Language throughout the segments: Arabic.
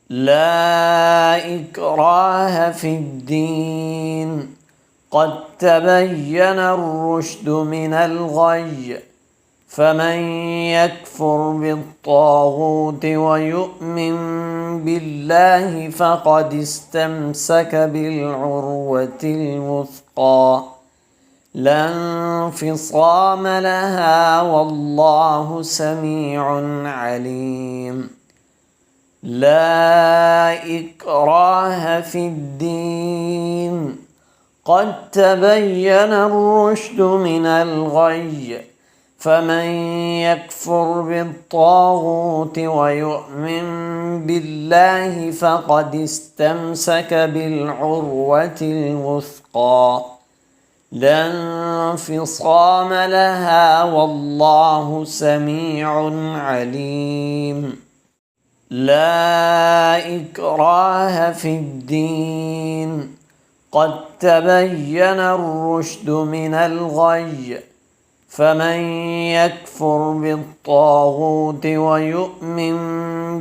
لا إكراه في الدين، قد تبين الرشد من الغي، فمن يكفر بالطاغوت ويؤمن بالله فقد استمسك بالعروة الوثقى لا انفصام لها، والله سميع عليم. لا إكراه في الدين، قد تبين الرشد من الغي، فمن يكفر بالطاغوت ويؤمن بالله فقد استمسك بالعروة الوثقى لا انفصام لها، والله سميع عليم. لا إكراه في الدين، قد تبين الرشد من الغي، فمن يكفر بالطاغوت ويؤمن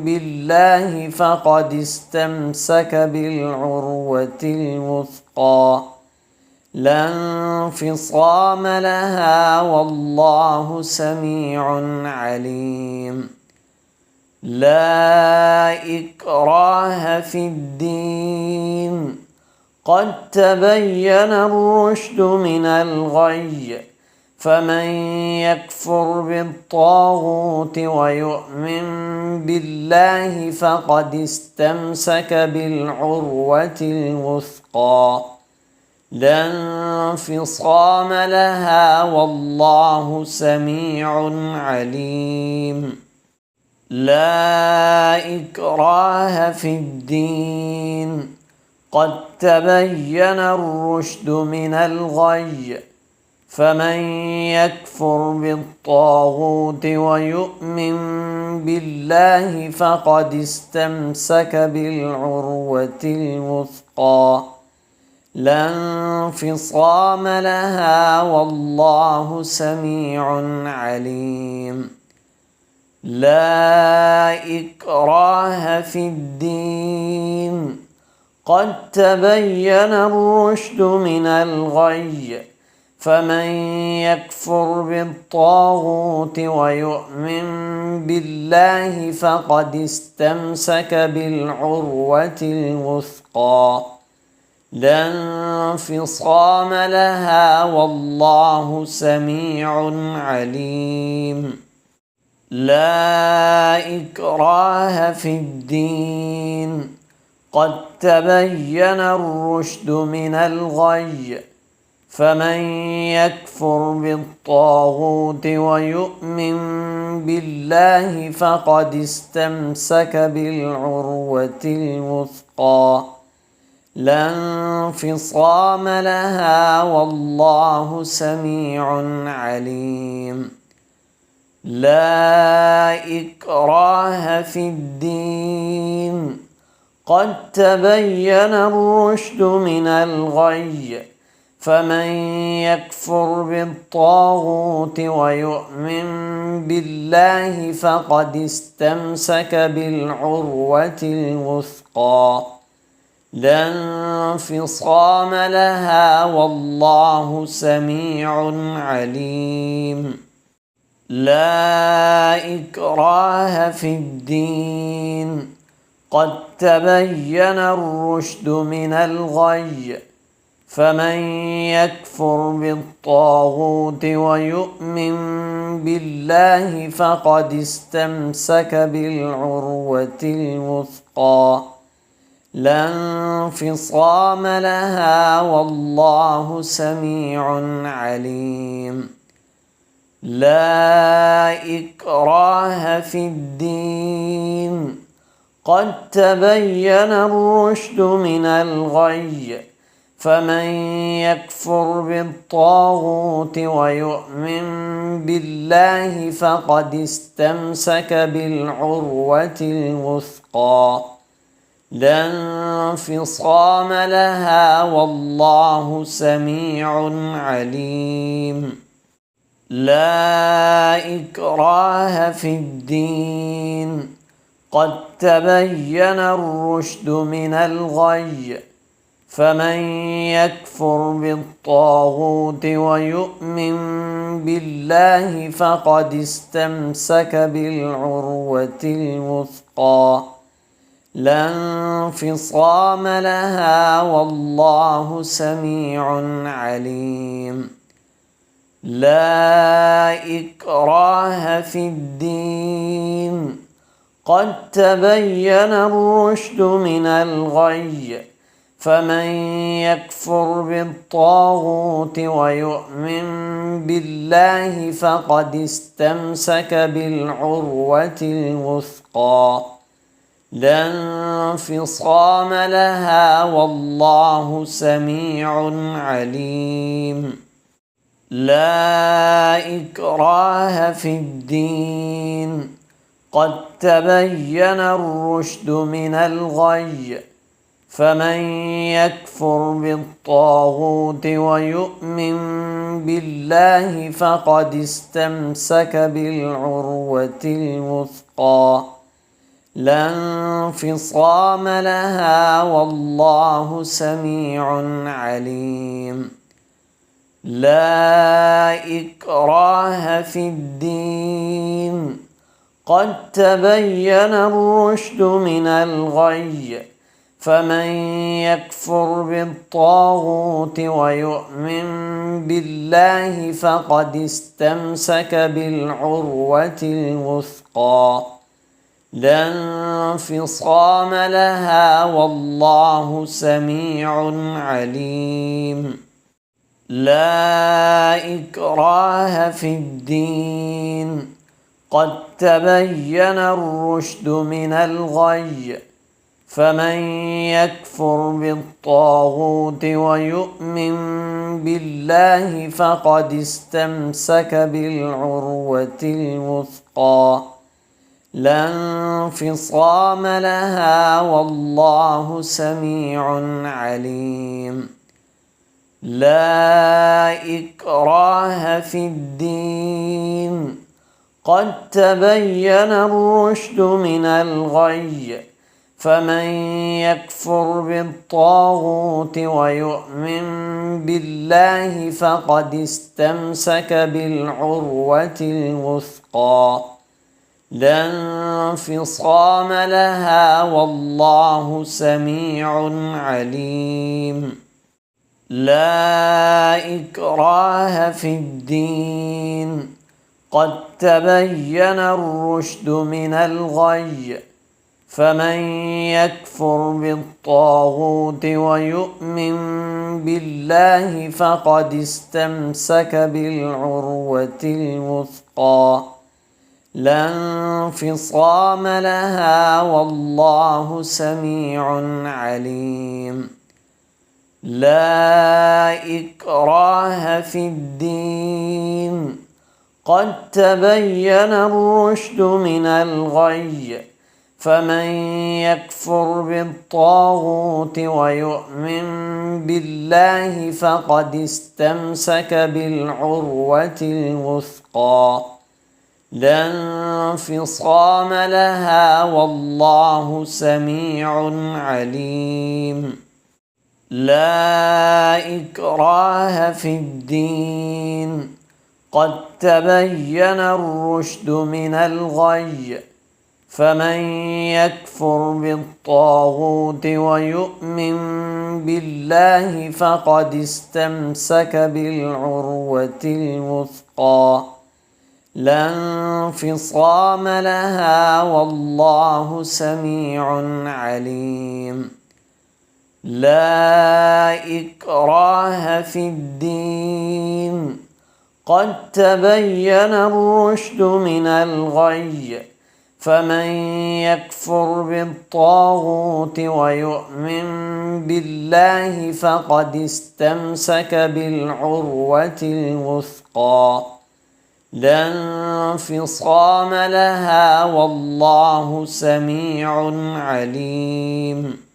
بالله فقد استمسك بالعروة الوثقى لا انفصام لها، والله سميع عليم. لا إكراه في الدين، قد تبين الرشد من الغي، فمن يكفر بالطاغوت ويؤمن بالله فقد استمسك بالعروة الوثقى لا انفصام لها، والله سميع عليم. لا إكراه في الدين، قد تبين الرشد من الغي، فمن يكفر بالطاغوت ويؤمن بالله فقد استمسك بالعروة الوثقى لا انفصام لها، والله سميع عليم. لا إكراه في الدين، قد تبين الرشد من الغي، فمن يكفر بالطاغوت ويؤمن بالله فقد استمسك بالعروة الوثقى لا انفصام لها، والله سميع عليم. لا إكراه في الدين، قد تبين الرشد من الغي، فمن يكفر بالطاغوت ويؤمن بالله فقد استمسك بالعروة الوثقى لا انفصام لها، والله سميع عليم. لا إكراه في الدين، قد تبين الرشد من الغي، فمن يكفر بالطاغوت ويؤمن بالله فقد استمسك بالعروة الوثقى لا انفصام لها، والله سميع عليم. لا إكراه في الدين، قد تبين الرشد من الغي، فمن يكفر بالطاغوت ويؤمن بالله فقد استمسك بالعروة الوثقى لا انفصام لها، والله سميع عليم. لا إكراه في الدين، قد تبين الرشد من الغي، فمن يكفر بالطاغوت ويؤمن بالله فقد استمسك بالعروة الوثقى لا انفصام لها، والله سميع عليم. لا إكراه في الدين، قد تبين الرشد من الغي فمن يكفر بالطاغوت ويؤمن بالله فقد استمسك بالعروة الوثقى لا انفصام لها والله سميع عليم. لا إكراه في الدين قد تبين الرشد من الغي فمن يكفر بالطاغوت ويؤمن بالله فقد استمسك بالعروة الوثقى لا انفصام لها والله سميع عليم. لا إكراه في الدين قد تبين الرشد من الغي فمن يكفر بالطاغوت ويؤمن بالله فقد استمسك بالعروة الوثقى لا انفصام لها والله سميع عليم. لا إكراه في الدين قد تبين الرشد من الغي فمن يكفر بالطاغوت ويؤمن بالله فقد استمسك بالعروة الوثقى لا انفصام لها والله سميع عليم. لا إكراه في الدين قد تبين الرشد من الغي فمن يكفر بالطاغوت ويؤمن بالله فقد استمسك بالعروة الوثقى لا انفصام لها والله سميع عليم. لا إكراه في الدين قد تبين الرشد من الغي فمن يكفر بالطاغوت ويؤمن بالله فقد استمسك بالعروة الوثقى لا انفصام لها والله سميع عليم. لا إكراه في الدين قد تبين الرشد من الغي فمن يكفر بالطاغوت ويؤمن بالله فقد استمسك بالعروة الوثقى لا انفصام لها والله سميع عليم. لا إكراه في الدين قد تبين الرشد من الغي فمن يكفر بالطاغوت ويؤمن بالله فقد استمسك بالعروة الوثقى لا انفصام لها والله سميع عليم. لا إكراه في الدين قد تبين الرشد من الغي فمن يكفر بالطاغوت ويؤمن بالله فقد استمسك بالعروة الوثقى لا انفصام لها والله سميع عليم. لا إكراه في الدين قد تبين الرشد من الغي فمن يكفر بالطاغوت ويؤمن بالله فقد استمسك بالعروة الوثقى لا انفصام لها والله سميع عليم.